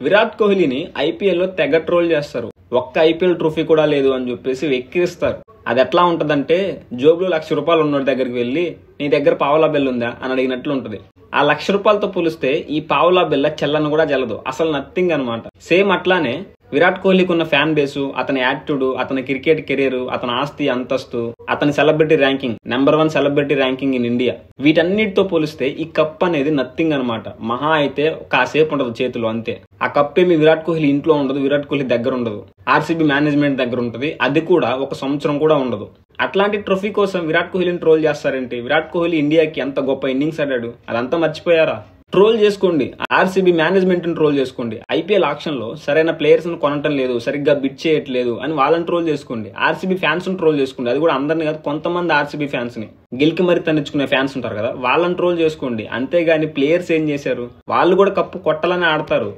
Virat కోహ్లీని IPL లో తెగ troll చేస్తారు. ఒక్క ఐపీఎల్ ట్రోఫీ కూడా లేదు అని చెప్పేసి వెక్కిరిస్తారు. అది ఎట్లా ఉంటదంటే జోబులో ₹1,00,000 ఉన్నోడి దగ్గరికి వెళ్లి నీ దగ్గర పావలా బిల్ల ఉందా అని అడిగినట్లు ఉంటది. ఆ ₹1,00,000తో పోలిస్తే ఈ పావలా బిల్ల చెల్లని కూడా చెల్లదు, అసలు నథింగ్ అనమాట. సేమ్ అట్లానే విరాట్ కోహ్లీకి ఉన్న ఫ్యాన్ బేసు, అతని యాటిట్యూడ్, అతని క్రికెట్ కెరీర్, అతని ఆస్తి అంతస్తు, అతని celebrity ranking, number 1 celebrity ranking in India, వీటన్నిటితో పోలిస్తే ఈ కప్ అనేది నథింగ్ అనమాట. మహా అయితే కాసేపు ఉండదు చేతిలో, అంతే. ఆ కప్ ఏమి విరాట్ కోహ్లీ ఇంట్లో ఉండదు, విరాట్ కోహ్లీ దగ్గర ఉండదు, ఆర్సీబీ మేనేజ్మెంట్ దగ్గర ఉంటది. అది కూడా 1 సంవత్సరం కూడా ఉండదు. అట్లాంటి ట్రోఫీ కోసం విరాట్ కోహ్లీని ట్రోల్ చేస్తారేంటి? విరాట్ కోహ్లీ ఇండియాకి ఎంత గొప్ప ఇన్నింగ్స్ ఆడాడు, అదంతా మర్చిపోయారా? ట్రోల్ చేసుకోండి, ఆర్సీబీ మేనేజ్మెంట్ ని ట్రోల్ చేసుకోండి. ఐపీఎల్ ఆక్షన్ లో సరైన ప్లేయర్స్ ని కొనటం లేదు, సరిగ్గా బిడ్ చేయట్లేదు అని వాళ్ళని ట్రోల్ చేసుకోండి. ఆర్సీబీ ఫ్యాన్స్ ని ట్రోల్ చేసుకోండి, అది కూడా అందరిని కాదు, కొంతమంది ఆర్సీబీ ఫ్యాన్స్ ని, గెలికి మరి తన్నించుకునే ఫ్యాన్స్ ఉంటారు కదా, వాళ్ళని ట్రోల్ చేసుకోండి. అంతేగాని ప్లేయర్స్ ఏం చేశారు? వాళ్ళు కూడా కప్పు కొట్టాలని ఆడతారు.